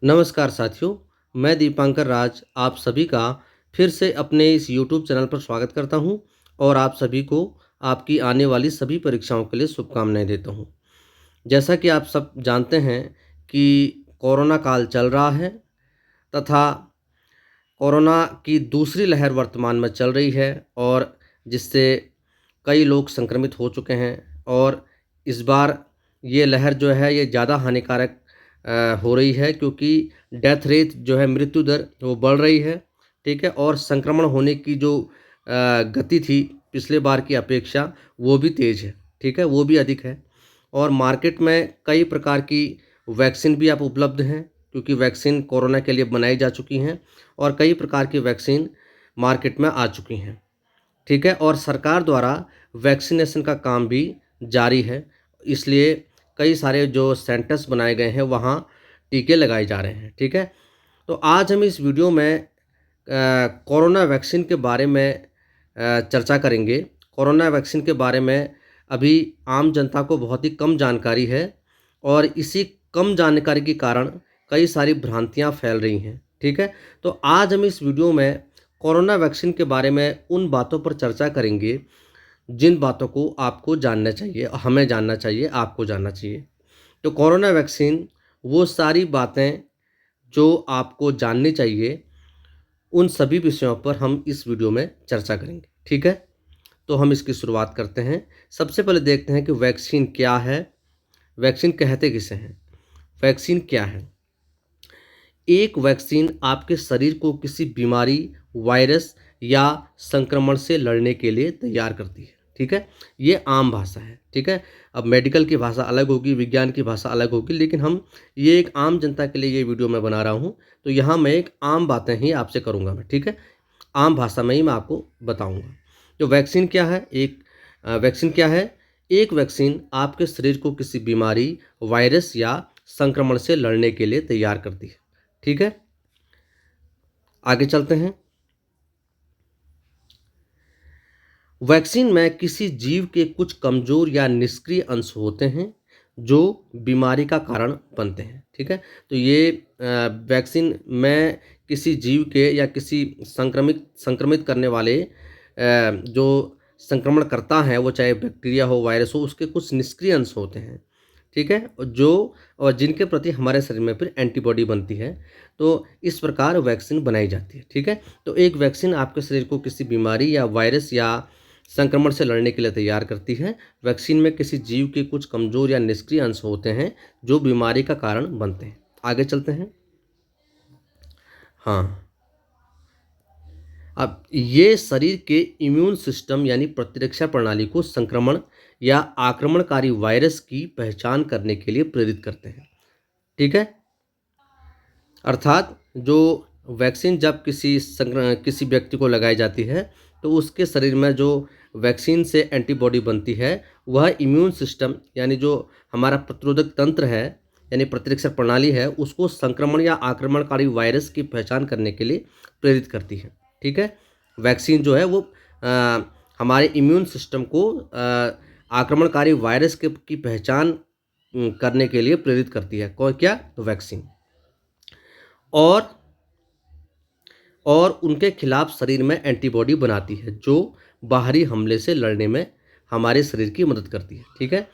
नमस्कार साथियों, मैं दीपांकर राज आप सभी का फिर से अपने इस यूट्यूब चैनल पर स्वागत करता हूं और आप सभी को आपकी आने वाली सभी परीक्षाओं के लिए शुभकामनाएं देता हूं। जैसा कि आप सब जानते हैं कि कोरोना काल चल रहा है तथा कोरोना की दूसरी लहर वर्तमान में चल रही है और जिससे कई लोग संक्रमित हो चुके हैं और इस बार ये लहर जो है ये ज़्यादा हानिकारक हो रही है क्योंकि डेथ रेट जो है मृत्यु दर वो बढ़ रही है। ठीक है, और संक्रमण होने की जो गति थी पिछले बार की अपेक्षा वो भी तेज़ है। ठीक है, वो भी अधिक है और मार्केट में कई प्रकार की वैक्सीन भी अब उपलब्ध हैं क्योंकि वैक्सीन कोरोना के लिए बनाई जा चुकी हैं और कई प्रकार की वैक्सीन मार्केट में आ चुकी हैं। ठीक है, और सरकार द्वारा वैक्सीनेशन का काम भी जारी है, इसलिए कई सारे जो सेंटर्स बनाए गए हैं वहाँ टीके लगाए जा रहे हैं। ठीक है, तो आज हम इस वीडियो में कोरोना वैक्सीन के बारे में चर्चा करेंगे। कोरोना वैक्सीन के बारे में अभी आम जनता को बहुत ही कम जानकारी है और इसी कम जानकारी के कारण कई सारी भ्रांतियाँ फैल रही हैं। ठीक है, तो आज हम इस वीडियो में कोरोना वैक्सीन के बारे में उन बातों पर चर्चा करेंगे जिन बातों को आपको जानना चाहिए, हमें जानना चाहिए, आपको जानना चाहिए। तो कोरोना वैक्सीन वो सारी बातें जो आपको जाननी चाहिए, उन सभी विषयों पर हम इस वीडियो में चर्चा करेंगे। ठीक है, तो हम इसकी शुरुआत करते हैं। सबसे पहले देखते हैं कि वैक्सीन क्या है, वैक्सीन कहते किसे हैं। वैक्सीन क्या है? एक वैक्सीन आपके शरीर को किसी बीमारी, वायरस या संक्रमण से लड़ने के लिए तैयार करती है। ठीक है, ये आम भाषा है। ठीक है, अब मेडिकल की भाषा अलग होगी, विज्ञान की भाषा अलग होगी, लेकिन हम ये एक आम जनता के लिए ये वीडियो मैं बना रहा हूँ, तो यहाँ मैं एक आम बातें ही आपसे करूँगा मैं। ठीक है, आम भाषा में ही मैं आपको बताऊँगा। तो वैक्सीन क्या है? वैक्सीन क्या है? एक वैक्सीन आपके शरीर को किसी बीमारी, वायरस या संक्रमण से लड़ने के लिए तैयार करती है। ठीक है, आगे चलते हैं। वैक्सीन में किसी जीव के कुछ कमजोर या निष्क्रिय अंश होते हैं जो बीमारी का कारण बनते हैं। ठीक है, तो ये वैक्सीन में किसी जीव के या किसी संक्रमित संक्रमित करने वाले जो संक्रमण करता है, वो चाहे बैक्टीरिया हो, वायरस हो, उसके कुछ निष्क्रिय अंश होते हैं। ठीक है, और जिनके प्रति हमारे शरीर में फिर एंटीबॉडी बनती है, तो इस प्रकार वैक्सीन बनाई जाती है। ठीक है, तो एक वैक्सीन आपके शरीर को किसी बीमारी या वायरस या संक्रमण से लड़ने के लिए तैयार करती है। वैक्सीन में किसी जीव के कुछ कमजोर या निष्क्रिय अंश होते हैं जो बीमारी का कारण बनते हैं। आगे चलते हैं। हाँ, अब ये शरीर के इम्यून सिस्टम यानी प्रतिरक्षा प्रणाली को संक्रमण या आक्रमणकारी वायरस की पहचान करने के लिए प्रेरित करते हैं। ठीक है, अर्थात जो वैक्सीन जब किसी व्यक्ति को लगाई जाती है तो उसके शरीर में जो वैक्सीन से एंटीबॉडी बनती है वह इम्यून सिस्टम यानी जो हमारा प्रतिरोधक तंत्र है यानी प्रतिरक्षा प्रणाली है उसको संक्रमण या आक्रमणकारी वायरस की पहचान करने के लिए प्रेरित करती है। ठीक है, वैक्सीन जो है वो हमारे इम्यून सिस्टम को आक्रमणकारी वायरस की पहचान करने के लिए प्रेरित करती है। कौन क्या? तो वैक्सीन। और उनके खिलाफ शरीर में एंटीबॉडी बनाती है जो बाहरी हमले से लड़ने में हमारे शरीर की मदद करती है। ठीक है,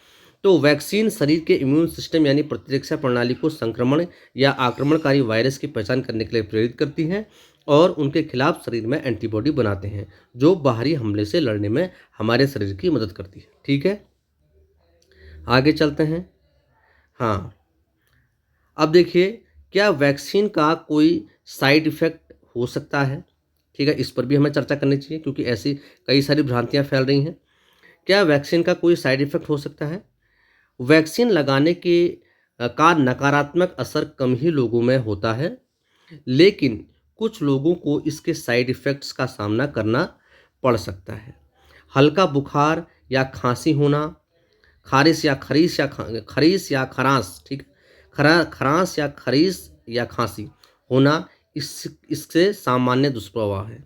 तो वैक्सीन शरीर के इम्यून सिस्टम यानी प्रतिरक्षा प्रणाली को संक्रमण या आक्रमणकारी वायरस की पहचान करने के लिए प्रेरित करती हैं और उनके खिलाफ शरीर में एंटीबॉडी बनाते हैं जो बाहरी हमले से लड़ने में हमारे शरीर की मदद करती है। ठीक है, आगे चलते हैं। हाँ, अब देखिए, क्या वैक्सीन का कोई साइड इफ़ेक्ट हो सकता है? ठीक है, इस पर भी हमें चर्चा करनी चाहिए क्योंकि ऐसी कई सारी भ्रांतियाँ फैल रही हैं। क्या वैक्सीन का कोई साइड इफ़ेक्ट हो सकता है? वैक्सीन लगाने का नकारात्मक असर कम ही लोगों में होता है, लेकिन कुछ लोगों को इसके साइड इफ़ेक्ट्स का सामना करना पड़ सकता है। हल्का बुखार या खाँसी होना, खरीस या खरांश, ठीक, खरांश या खरीस या खांसी होना इससे सामान्य दुष्प्रभाव है।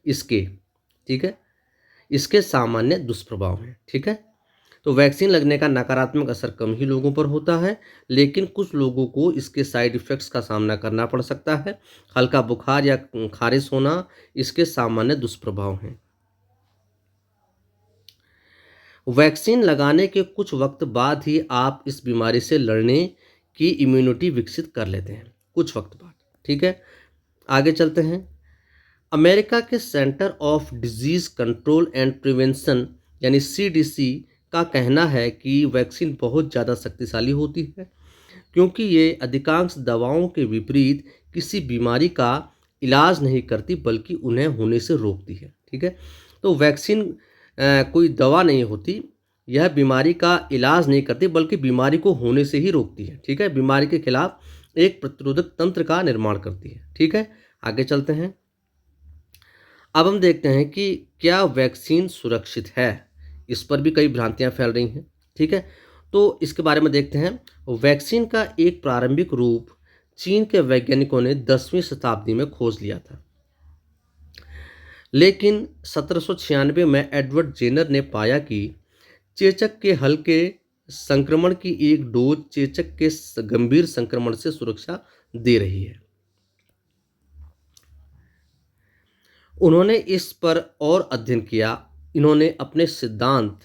इसके ठीक है, इसके सामान्य दुष्प्रभाव हैं। ठीक है, तो वैक्सीन लगने का नकारात्मक असर कम ही लोगों पर होता है, लेकिन कुछ लोगों को इसके साइड इफ़ेक्ट्स का सामना करना पड़ सकता है। हल्का बुखार या ख़ारिश होना इसके सामान्य दुष्प्रभाव हैं। वैक्सीन लगाने के कुछ वक्त बाद ही आप इस बीमारी से लड़ने की इम्यूनिटी विकसित कर लेते हैं, कुछ वक्त बाद। ठीक है, आगे चलते हैं। अमेरिका के centre of disease control and prevention यानी सीडीसी का कहना है कि वैक्सीन बहुत ज़्यादा शक्तिशाली होती है, क्योंकि ये अधिकांश दवाओं के विपरीत किसी बीमारी का इलाज नहीं करती, बल्कि उन्हें होने से रोकती है। ठीक है, तो वैक्सीन कोई दवा नहीं होती, यह बीमारी का इलाज नहीं करती, बल्कि बीमारी को होने से ही रोकती है। ठीक है, बीमारी के खिलाफ एक प्रतिरोधक तंत्र का निर्माण करती है। ठीक है, आगे चलते हैं। अब हम देखते हैं कि क्या वैक्सीन सुरक्षित है। इस पर भी कई भ्रांतियां फैल रही हैं। ठीक है, तो इसके बारे में देखते हैं। वैक्सीन का एक प्रारंभिक रूप चीन के वैज्ञानिकों ने 10वीं शताब्दी में खोज लिया था, लेकिन 1796 में एडवर्ड जेनर ने पाया कि चेचक के हल्के संक्रमण की एक डोज चेचक के गंभीर संक्रमण से सुरक्षा दे रही है। उन्होंने इस पर और अध्ययन किया। इन्होंने अपने सिद्धांत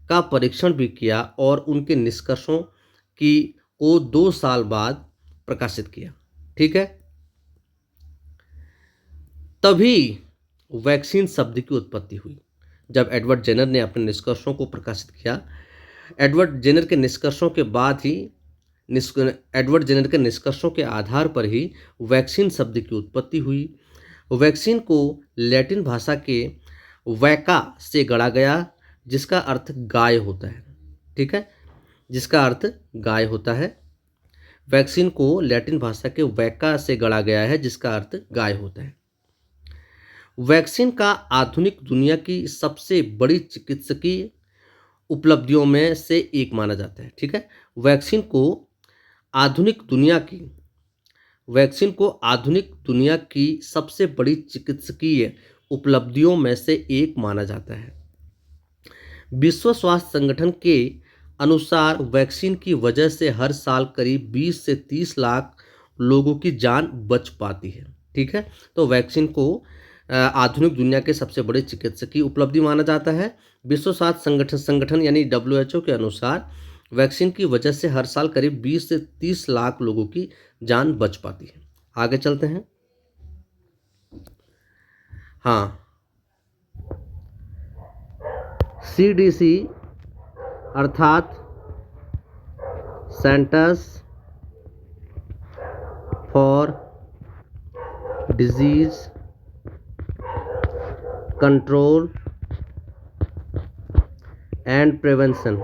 का परीक्षण भी किया और उनके निष्कर्षों की को 2 साल बाद प्रकाशित किया। ठीक है, तभी वैक्सीन शब्द की उत्पत्ति हुई। जब एडवर्ड जेनर ने अपने निष्कर्षों को प्रकाशित किया, एडवर्ड जेनर के निष्कर्षों के बाद ही एडवर्ड जेनर के निष्कर्षों के आधार पर ही वैक्सीन शब्द की उत्पत्ति हुई। वैक्सीन को लैटिन भाषा के वैका से गढ़ा गया, जिसका अर्थ गाय होता है। ठीक है, जिसका अर्थ गाय होता है। वैक्सीन को लैटिन भाषा के वैका से गढ़ा गया है, जिसका अर्थ गाय होता है। वैक्सीन का आधुनिक दुनिया की सबसे बड़ी चिकित्सकीय उपलब्धियों में से एक माना जाता है। ठीक है, वैक्सीन को आधुनिक दुनिया की सबसे बड़ी चिकित्सकीय उपलब्धियों में से एक माना जाता है। विश्व स्वास्थ्य संगठन के अनुसार वैक्सीन की वजह से हर साल करीब 20 से 30 लाख लोगों की जान बच पाती है। ठीक है, तो वैक्सीन को आधुनिक दुनिया के सबसे बड़े चिकित्सकीय उपलब्धि माना जाता है। विश्व स्वास्थ्य संगठन यानी WHO के अनुसार वैक्सीन की वजह से हर साल करीब 20 से 30 लाख लोगों की जान बच पाती है। आगे चलते हैं। हाँ, CDC अर्थात centres for disease control and prevention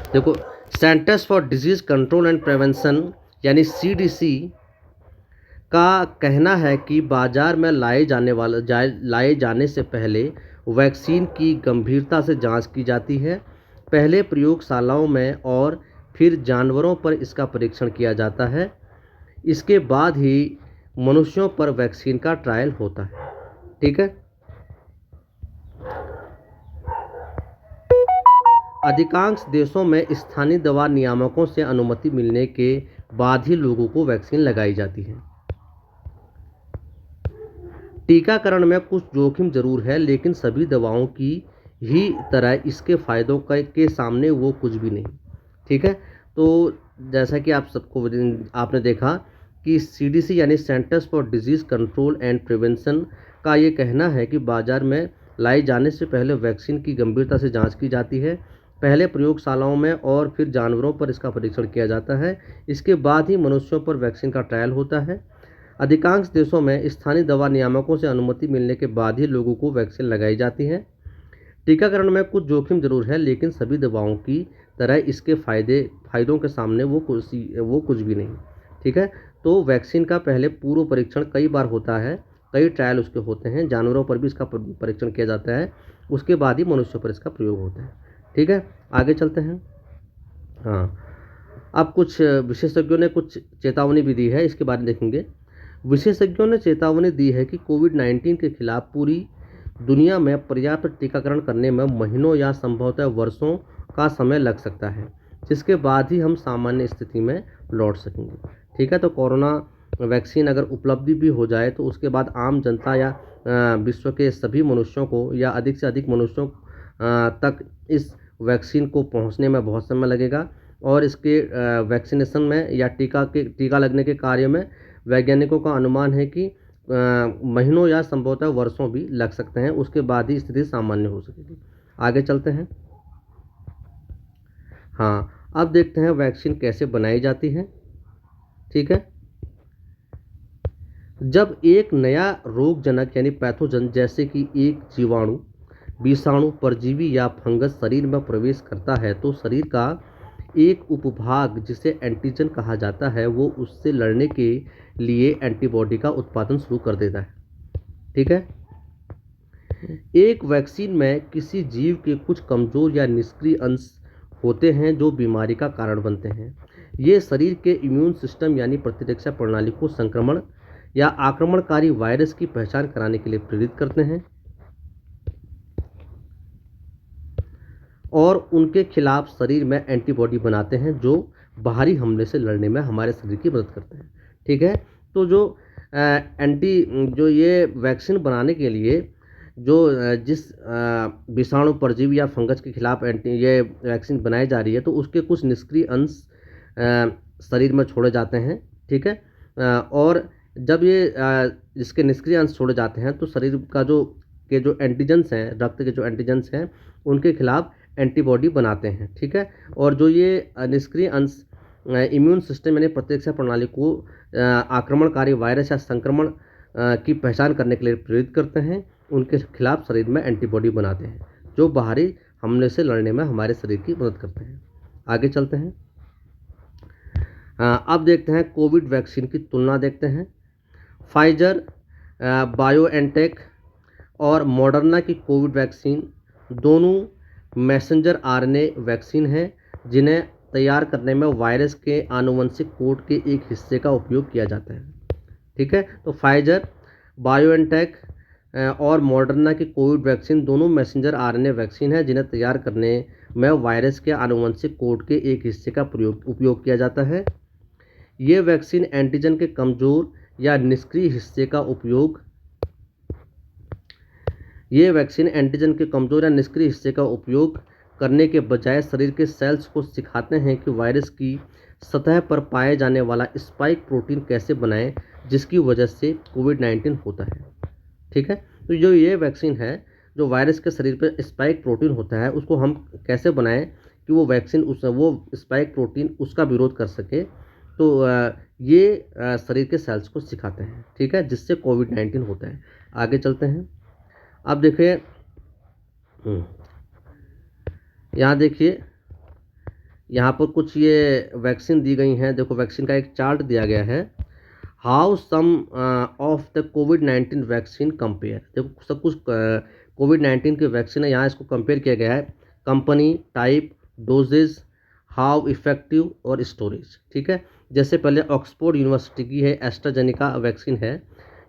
देखो, centres for disease control and prevention यानी CDC का कहना है कि बाजार में लाए जाने से पहले वैक्सीन की गंभीरता से जांच की जाती है। पहले प्रयोगशालाओं में और फिर जानवरों पर इसका परीक्षण किया जाता है। इसके बाद ही मनुष्यों पर वैक्सीन का ट्रायल होता है। ठीक है, अधिकांश देशों में स्थानीय दवा नियामकों से अनुमति मिलने के बाद ही लोगों को वैक्सीन लगाई जाती है। टीकाकरण में कुछ जोखिम जरूर है, लेकिन सभी दवाओं की ही तरह इसके फायदों के सामने वो कुछ भी नहीं। ठीक है, तो जैसा कि आपने देखा कि CDC यानी centres for disease control and prevention का ये कहना है कि बाजार में लाए जाने से पहले वैक्सीन की गंभीरता से जांच की जाती है। पहले प्रयोगशालाओं में और फिर जानवरों पर इसका परीक्षण किया जाता है। इसके बाद ही मनुष्यों पर वैक्सीन का ट्रायल होता है। अधिकांश देशों में स्थानीय दवा नियामकों से अनुमति मिलने के बाद ही लोगों को वैक्सीन लगाई जाती है। टीकाकरण में कुछ जोखिम जरूर है, लेकिन सभी दवाओं की तरह इसके फायदों के सामने वो कुछ भी नहीं। ठीक है, तो वैक्सीन का पहले पूर्व परीक्षण कई बार होता है, कई ट्रायल उसके होते हैं, जानवरों पर भी इसका परीक्षण किया जाता है, उसके बाद ही मनुष्यों पर इसका प्रयोग होता है। ठीक है, आगे चलते हैं। हाँ, अब कुछ विशेषज्ञों ने कुछ चेतावनी भी दी है, इसके बारे में देखेंगे। विशेषज्ञों ने चेतावनी दी है कि कोविड-19 के खिलाफ पूरी दुनिया में पर्याप्त टीकाकरण करने में महीनों या संभवतः वर्षों का समय लग सकता है, जिसके बाद ही हम सामान्य स्थिति में लौट सकेंगे। ठीक है, तो कोरोना वैक्सीन अगर उपलब्धि भी हो जाए तो उसके बाद आम जनता या विश्व के सभी मनुष्यों को या अधिक से अधिक मनुष्यों तक इस वैक्सीन को पहुंचने में बहुत समय लगेगा और इसके वैक्सीनेशन में या टीका लगने के कार्य में वैज्ञानिकों का अनुमान है कि महीनों या संभवतः वर्षों भी लग सकते हैं, उसके बाद ही स्थिति सामान्य हो सकेगी। आगे चलते हैं। हाँ, अब देखते हैं वैक्सीन कैसे बनाई जाती है। ठीक है, जब एक नया रोगजनक यानी पैथोजन जैसे कि एक जीवाणु, विषाणु, परजीवी या फंगस शरीर में प्रवेश करता है तो शरीर का एक उपभाग जिसे एंटीजन कहा जाता है वो उससे लड़ने के लिए एंटीबॉडी का उत्पादन शुरू कर देता है। ठीक है, एक वैक्सीन में किसी जीव के कुछ कमजोर या निष्क्रिय अंश होते हैं जो बीमारी का कारण बनते हैं। ये शरीर के इम्यून सिस्टम यानी प्रतिरक्षा प्रणाली को संक्रमण या आक्रमणकारी वायरस की पहचान कराने के लिए प्रेरित करते हैं और उनके खिलाफ शरीर में एंटीबॉडी बनाते हैं जो बाहरी हमले से लड़ने में हमारे शरीर की मदद करते हैं। ठीक है, तो जो ये वैक्सीन बनाने के लिए जिस विषाणु, परजीवी या फंगस के खिलाफ ये वैक्सीन बनाई जा रही है तो उसके कुछ निष्क्रिय अंश शरीर में छोड़े जाते हैं। ठीक है, और जब इसके निष्क्रिय अंश छोड़े जाते हैं तो शरीर का जो एंटीजेंस हैं, रक्त के जो एंटीजेंस हैं उनके खिलाफ एंटीबॉडी बनाते हैं। ठीक है, और जो ये निष्क्रिय अंश इम्यून सिस्टम यानी प्रतिरक्षा प्रणाली को आक्रमणकारी वायरस या संक्रमण की पहचान करने के लिए प्रेरित करते हैं, उनके खिलाफ शरीर में एंटीबॉडी बनाते हैं जो बाहरी हमले से लड़ने में हमारे शरीर की मदद करते हैं। आगे चलते हैं। अब देखते हैं कोविड वैक्सीन की तुलना देखते हैं। फाइजर, बायोएनटेक और मॉडर्ना की कोविड वैक्सीन दोनों मैसेंजर आरएनए वैक्सीन हैं जिन्हें तैयार करने में वायरस के आनुवंशिक कोड के एक हिस्से का उपयोग किया जाता है। ठीक है, तो फाइजर, बायोएनटेक और मॉडर्ना की कोविड वैक्सीन दोनों मैसेंजर आरएनए वैक्सीन हैं जिन्हें तैयार करने में वायरस के आनुवंशिक कोड के एक हिस्से का उपयोग किया जाता है। ये वैक्सीन एंटीजन के कमजोर या निष्क्रिय हिस्से का उपयोग करने के बजाय शरीर के सेल्स को सिखाते हैं कि वायरस की सतह पर पाए जाने वाला स्पाइक प्रोटीन कैसे बनाएं जिसकी वजह से कोविड-19 होता है। ठीक है, तो जो ये वैक्सीन है, जो वायरस के शरीर पर स्पाइक प्रोटीन होता है उसको हम कैसे बनाएं कि वो वैक्सीन वो स्पाइक प्रोटीन उसका विरोध कर सके, तो ये शरीर के सेल्स को सिखाते हैं। ठीक है, जिससे कोविड-19 होता है। आगे चलते हैं। अब देखिए, यहाँ देखिए, यहाँ पर कुछ ये वैक्सीन दी गई हैं। देखो, वैक्सीन का एक चार्ट दिया गया है। हाउ सम ऑफ द कोविड-19 वैक्सीन कंपेयर। देखो, सब कुछ कोविड-19 की वैक्सीन है, यहाँ इसको कंपेयर किया गया है। Company, type, doses, how effective और स्टोरेज। ठीक है, जैसे पहले ऑक्सफोर्ड यूनिवर्सिटी की है एस्ट्राजेनेका वैक्सीन है।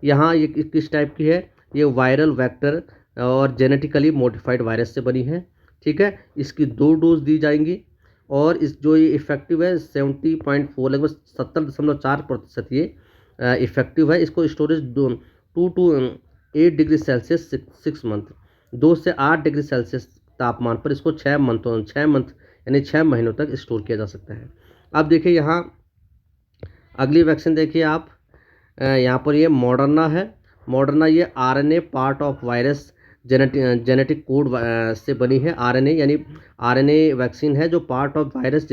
यहाँ ये किस टाइप की है? ये वायरल वेक्टर और जेनेटिकली मॉडिफाइड वायरस से बनी है। ठीक है, इसकी 2 डोज दी जाएंगी और ये इफेक्टिव है 70.4, लगभग 70.4% ये इफेक्टिव है। इसको storage 2 to 8 degree Celsius 6 month, 2 से 8 डिग्री सेल्सियस तापमान पर इसको 6 मंथ यानी 6 महीनों तक स्टोर किया जा सकता है। अब देखिए, यहाँ अगली वैक्सीन देखिए आप, यहाँ पर ये मॉडर्ना है। मॉडर्ना ये RNA part of virus genetic code से बनी है। आरएनए यानी आरएनए वैक्सीन है जो पार्ट ऑफ वायरस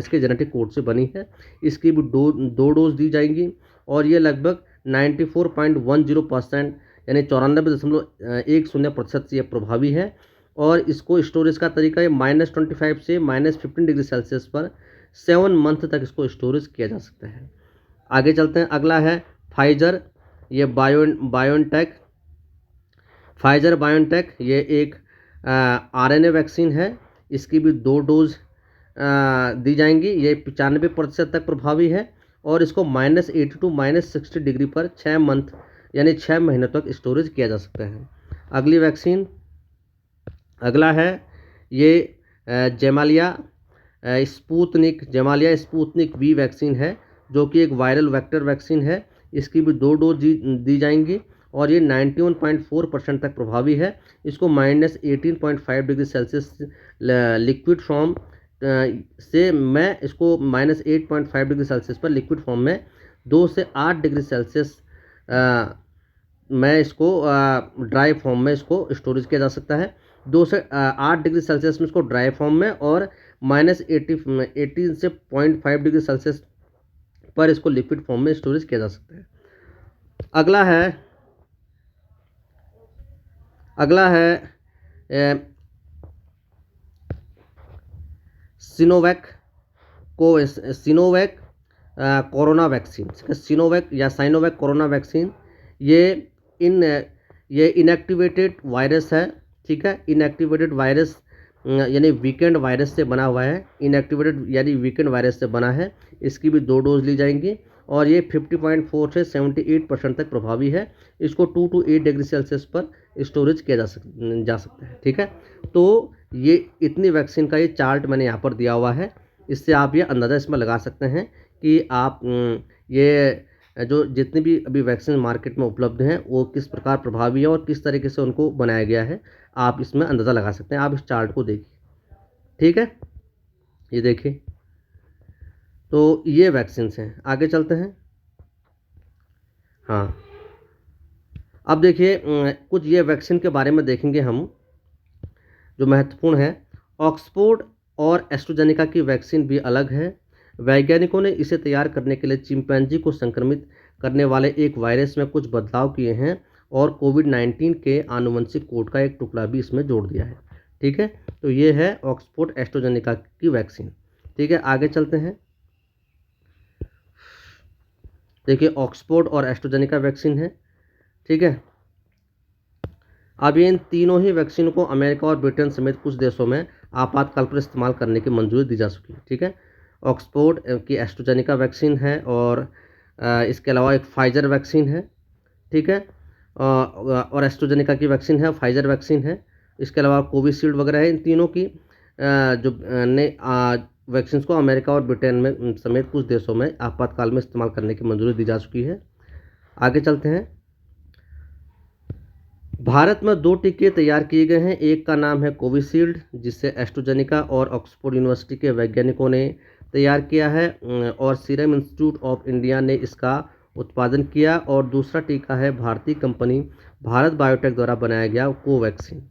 के जेनेटिक कोड से बनी है। इसकी भी 2 डोज दी जाएंगी और ये लगभग 94.10% यानी 94.10% से ये प्रभावी है। और इसको स्टोरेज का तरीका है -25 से -15 डिग्री सेल्सियस पर 7 मंथ तक इसको स्टोरेज किया जा सकता है। आगे चलते हैं। अगला है फाइजर, ये बायोएनटेक ये एक आरएनए वैक्सीन है। इसकी भी 2 डोज दी जाएंगी। ये 95% तक प्रभावी है और इसको -80 टू -60 डिग्री पर 6 मंथ यानी 6 महीनों तक स्टोरेज किया जा सकता है। अगली वैक्सीन, अगला है ये जेमालिया स्पूतनिक वी वैक्सीन है, जो कि एक वायरल वेक्टर वैक्सीन है। इसकी भी 2 डोज दी जाएंगी और ये 91.4% तक प्रभावी है। इसको -18.5 डिग्री सेल्सियस लिक्विड फॉर्म से मैं इसको -8.5 डिग्री सेल्सियस पर लिक्विड फॉर्म में 2 से 8 डिग्री सेल्सियस मैं इसको ड्राई फॉर्म में इसको स्टोरेज किया जा सकता है। 2 से 8 डिग्री सेल्सियस में इसको ड्राई फॉर्म में और -18 से 0.5 डिग्री सेल्सियस पर इसको लिक्विड फॉर्म में स्टोरेज किया जा सकता है। अगला है सिनोवैक कोरोना वैक्सीन, सिनोवैक या साइनोवैक कोरोना वैक्सीन। ये इनएक्टिवेटेड वायरस है, ठीक है। इनएक्टिवेटेड वायरस यानी वीकेंड वायरस से बना हुआ है। इनएक्टिवेटेड यानी वीकेंड वायरस से बना है। इसकी भी 2 डोज ली जाएंगी और ये 50.4 से 78% तक प्रभावी है। इसको 2 to 8 डिग्री सेल्सियस पर स्टोरेज किया जा सकता है, ठीक है। तो ये इतनी वैक्सीन का ये चार्ट मैंने यहाँ पर दिया हुआ है। इससे आप ये अंदाज़ा इसमें लगा सकते हैं कि आप ये जो जितनी भी अभी वैक्सीन मार्केट में उपलब्ध हैं वो किस प्रकार प्रभावी है और किस तरीके से उनको बनाया गया है, आप इसमें अंदाज़ा लगा सकते हैं। आप इस चार्ट को देखिए, ठीक है। ये देखिए, तो ये वैक्सीन्स हैं। आगे चलते हैं। हाँ, अब देखिए कुछ ये वैक्सीन के बारे में देखेंगे हम जो महत्वपूर्ण है। ऑक्सफोर्ड और एस्ट्राजेनेका की वैक्सीन भी अलग है। वैज्ञानिकों ने इसे तैयार करने के लिए चिंपैंजी को संक्रमित करने वाले एक वायरस में कुछ बदलाव किए हैं और कोविड-19 के आनुवंशिक कोड का एक टुकड़ा भी इसमें जोड़ दिया है, ठीक है। तो ये है ऑक्सफोर्ड एस्ट्राजेनेका की वैक्सीन, ठीक है। आगे चलते हैं। देखिए, ऑक्सफोर्ड और एस्ट्राजेनेका वैक्सीन है, ठीक है। अब इन तीनों ही वैक्सीन को अमेरिका और ब्रिटेन समेत कुछ देशों में आपातकाल पर इस्तेमाल करने की मंजूरी दी जा चुकी है, ठीक है। ऑक्सफोर्ड की एस्ट्राजेनेका वैक्सीन है और इसके अलावा एक फाइजर वैक्सीन है, ठीक है। और एस्ट्राजेनेका की वैक्सीन है, फाइजर वैक्सीन है। इसके अलावा कोविशील्ड वगैरह है। इन तीनों की जो ने वैक्सीन को अमेरिका और ब्रिटेन में समेत कुछ देशों में आपातकाल में इस्तेमाल करने की मंजूरी दी जा चुकी है। आगे चलते हैं। भारत में 2 टीके तैयार किए गए हैं। एक का नाम है कोविशील्ड, जिसे एस्ट्राजेनेका और ऑक्सफोर्ड यूनिवर्सिटी के वैज्ञानिकों ने तैयार किया है और सीरम इंस्टीट्यूट ऑफ इंडिया ने इसका उत्पादन किया। और दूसरा टीका है भारतीय कंपनी भारत बायोटेक द्वारा बनाया गया कोवैक्सीन,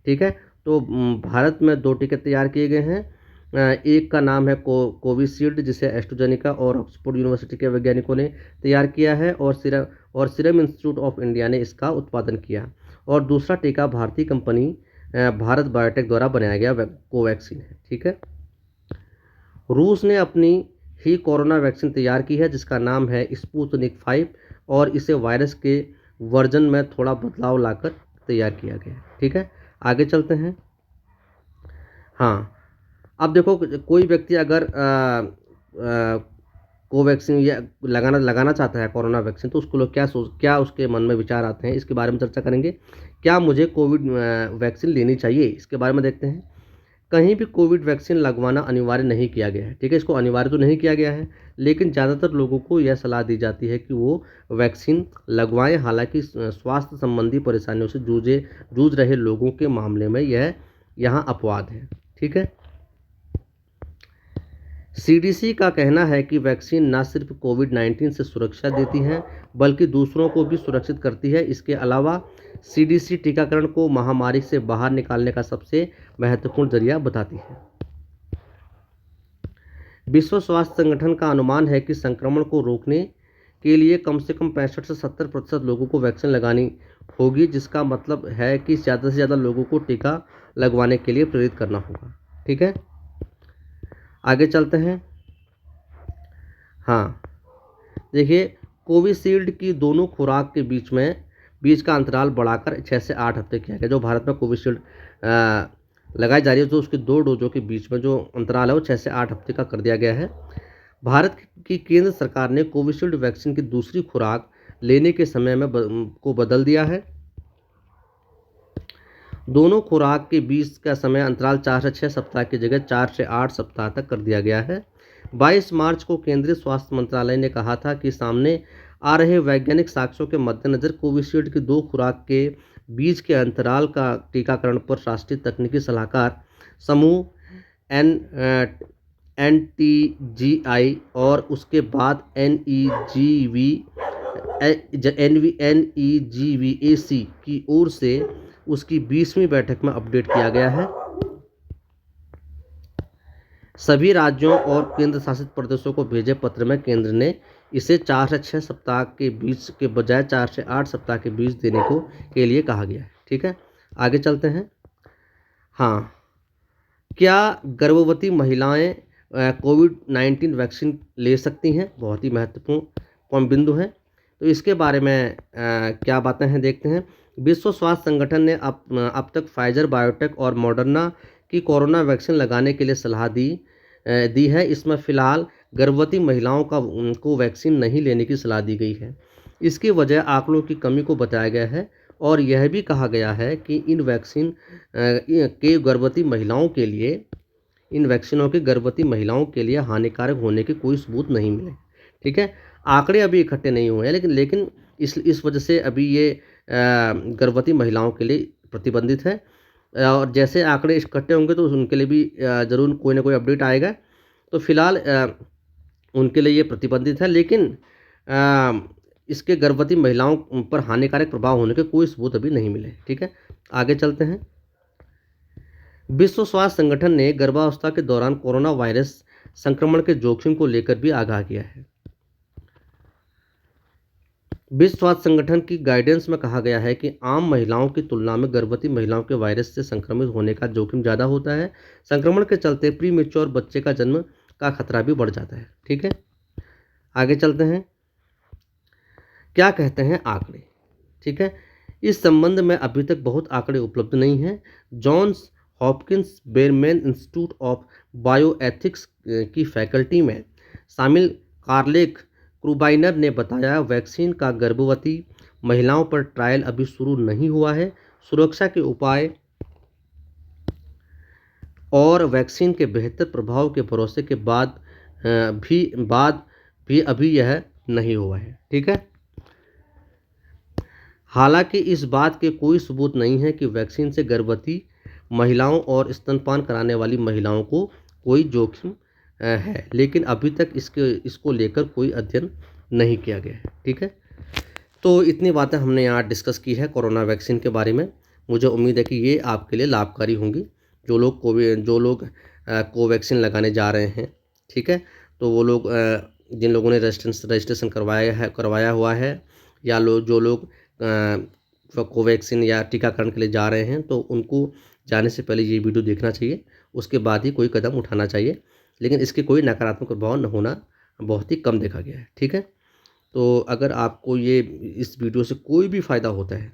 ठीक है। तो भारत में 2 टीके तैयार किए गए हैं। एक का नाम है कोविशील्ड, जिसे एस्ट्राजेनेका और ऑक्सफोर्ड यूनिवर्सिटी के वैज्ञानिकों ने तैयार किया है और सीरम इंस्टीट्यूट ऑफ इंडिया ने इसका उत्पादन किया। और दूसरा टीका भारतीय कंपनी भारत बायोटेक द्वारा बनाया गया कोवैक्सीन है, ठीक है। रूस ने अपनी ही कोरोना वैक्सीन तैयार की है, जिसका नाम है स्पुतनिक 5 और इसे वायरस के वर्जन में थोड़ा बदलाव लाकर तैयार किया गया है, ठीक है। आगे चलते हैं। हाँ, अब देखो, कोई व्यक्ति अगर कोवैक्सीन या लगाना चाहता है कोरोना वैक्सीन, तो उसको लोग क्या उसके मन में विचार आते हैं, इसके बारे में चर्चा करेंगे। क्या मुझे कोविड वैक्सीन लेनी चाहिए, इसके बारे में देखते हैं। कहीं भी कोविड वैक्सीन लगवाना अनिवार्य नहीं किया गया है, ठीक है। इसको अनिवार्य तो नहीं किया गया है, लेकिन ज़्यादातर लोगों को यह सलाह दी जाती है कि वो वैक्सीन लगवाएं। हालांकि स्वास्थ्य संबंधी परेशानियों से जूझ रहे लोगों के मामले में यह यहाँ अपवाद है, ठीक है। सीडीसी का कहना है कि वैक्सीन न सिर्फ कोविड-19 से सुरक्षा देती है, बल्कि दूसरों को भी सुरक्षित करती है। इसके अलावा सीडीसी टीकाकरण को महामारी से बाहर निकालने का सबसे महत्वपूर्ण जरिया बताती है। विश्व स्वास्थ्य संगठन का अनुमान है कि संक्रमण को रोकने के लिए कम से कम 65 से 70% लोगों को वैक्सीन लगानी होगी, जिसका मतलब है कि ज़्यादा से ज़्यादा लोगों को टीका लगवाने के लिए प्रेरित करना होगा, ठीक है। आगे चलते हैं। हाँ, देखिए, कोविशील्ड की दोनों खुराक के बीच का अंतराल बढ़ाकर 6 से 8 हफ्ते किया गया। जो भारत में कोविशील्ड लगाई जा रही है, तो उसके 2 डोजों के बीच में जो अंतराल है वो 6 से 8 हफ्ते का कर दिया गया है। भारत की केंद्र सरकार ने कोविशील्ड वैक्सीन की दूसरी खुराक लेने के समय में को बदल दिया है। दोनों खुराक के बीच का समय अंतराल 4 से 6 सप्ताह की जगह 4 से 8 सप्ताह तक कर दिया गया है। 22 मार्च को केंद्रीय स्वास्थ्य मंत्रालय ने कहा था कि सामने आ रहे वैज्ञानिक साक्ष्यों के मद्देनजर कोविशील्ड की 2 खुराक के बीच के अंतराल का टीकाकरण पर राष्ट्रीय तकनीकी सलाहकार समूह NTGI और उसके बाद NEGVAC की ओर से उसकी 20वीं बैठक में अपडेट किया गया है। सभी राज्यों और केंद्र शासित प्रदेशों को भेजे पत्र में केंद्र ने इसे 4 से 6 सप्ताह के बीच के बजाय 4 से 8 सप्ताह के बीच देने के लिए कहा गया है। ठीक है, आगे चलते हैं। हाँ, क्या गर्भवती महिलाएं कोविड-19 वैक्सीन ले सकती हैं? बहुत ही महत्वपूर्ण बिंदु है। तो इसके बारे में क्या बातें हैं देखते हैं। विश्व स्वास्थ्य संगठन ने अब तक फाइजर बायोटेक और मॉडर्ना की कोरोना वैक्सीन लगाने के लिए सलाह दी है। इसमें फ़िलहाल गर्भवती महिलाओं को वैक्सीन नहीं लेने की सलाह दी गई है। इसकी वजह आंकड़ों की कमी को बताया गया है और यह भी कहा गया है कि इन वैक्सीनों के गर्भवती महिलाओं के लिए हानिकारक होने के कोई सबूत नहीं मिले। ठीक है, आंकड़े अभी इकट्ठे नहीं हुए हैं, लेकिन इस वजह से अभी ये गर्भवती महिलाओं के लिए प्रतिबंधित है। और जैसे आंकड़े इकट्ठे होंगे तो उनके लिए भी ज़रूर कोई ना कोई अपडेट आएगा। तो फिलहाल उनके लिए ये प्रतिबंधित है, लेकिन इसके गर्भवती महिलाओं पर हानिकारक प्रभाव होने के कोई सबूत अभी नहीं मिले। ठीक है, आगे चलते हैं। विश्व स्वास्थ्य संगठन ने गर्भावस्था के दौरान कोरोना वायरस संक्रमण के जोखिम को लेकर भी आगाह किया है। विश्व स्वास्थ्य संगठन की गाइडेंस में कहा गया है कि आम महिलाओं की तुलना में गर्भवती महिलाओं के वायरस से संक्रमित होने का जोखिम ज़्यादा होता है। संक्रमण के चलते प्री मैच्योर बच्चे का जन्म का खतरा भी बढ़ जाता है। ठीक है, आगे चलते हैं। क्या कहते हैं आंकड़े? ठीक है, इस संबंध में अभी तक बहुत आंकड़े उपलब्ध नहीं हैं। Johns Hopkins Berman institute of bioethics की फैकल्टी में शामिल कार्लेक क्रूबाइनर ने बताया, वैक्सीन का गर्भवती महिलाओं पर ट्रायल अभी शुरू नहीं हुआ है। सुरक्षा के उपाय और वैक्सीन के बेहतर प्रभाव के भरोसे के बाद भी अभी यह नहीं हुआ है। ठीक है, हालांकि इस बात के कोई सबूत नहीं है कि वैक्सीन से गर्भवती महिलाओं और स्तनपान कराने वाली महिलाओं को कोई जोखिम है, लेकिन अभी तक इसको लेकर कोई अध्ययन नहीं किया गया है। ठीक है, तो इतनी बातें हमने यहाँ डिस्कस की है कोरोना वैक्सीन के बारे में। मुझे उम्मीद है कि ये आपके लिए लाभकारी होंगी। जो लोग कोवैक्सीन लगाने जा रहे हैं, ठीक है, तो वो लोग जिन लोगों ने रजिस्ट्रेशन करवाया हुआ है, या जो लोग कोवैक्सीन या टीकाकरण के लिए जा रहे हैं, तो उनको जाने से पहले ये वीडियो देखना चाहिए, उसके बाद ही कोई कदम उठाना चाहिए। लेकिन इसके कोई नकारात्मक प्रभाव न होना बहुत ही कम देखा गया है। ठीक है, तो अगर आपको इस वीडियो से कोई भी फ़ायदा होता है,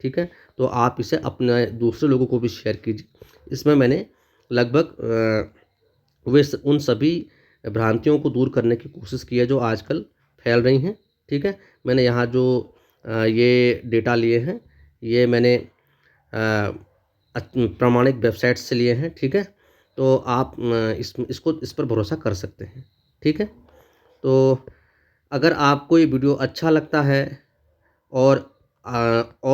ठीक है, तो आप इसे अपने दूसरे लोगों को भी शेयर कीजिए। इसमें मैंने लगभग उन सभी भ्रांतियों को दूर करने की कोशिश की है जो आजकल फैल रही हैं। ठीक है, मैंने यहाँ जो ये डेटा लिए हैं, ये मैंने प्रमाणित वेबसाइट से लिए हैं। ठीक है, तो आप इस पर भरोसा कर सकते हैं। ठीक है, तो अगर आपको ये वीडियो अच्छा लगता है और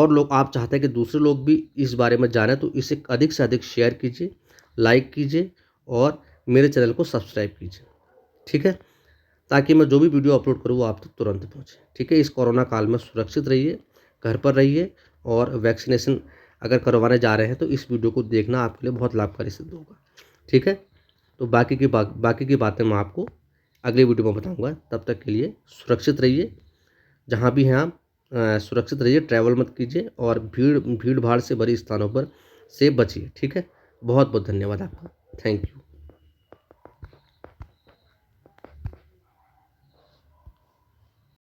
लोग आप चाहते हैं कि दूसरे लोग भी इस बारे में जानें, तो इसे अधिक से अधिक शेयर कीजिए, लाइक कीजिए और मेरे चैनल को सब्सक्राइब कीजिए। ठीक है, ताकि मैं जो भी वीडियो अपलोड करूँ वो आप तक तुरंत पहुँचे। ठीक है, इस कोरोना काल में सुरक्षित रहिए, घर पर रहिए और वैक्सीनेशन अगर करवाने जा रहे हैं तो इस वीडियो को देखना आपके लिए बहुत लाभकारी सिद्ध होगा। ठीक है, तो बाकी की बातें मैं आपको अगले वीडियो में बताऊंगा। तब तक के लिए सुरक्षित रहिए, जहां भी हैं आप सुरक्षित रहिए, ट्रैवल मत कीजिए और भीड़ भाड़ से भरी स्थानों पर से बचिए। ठीक है, बहुत बहुत धन्यवाद आपका, थैंक यू।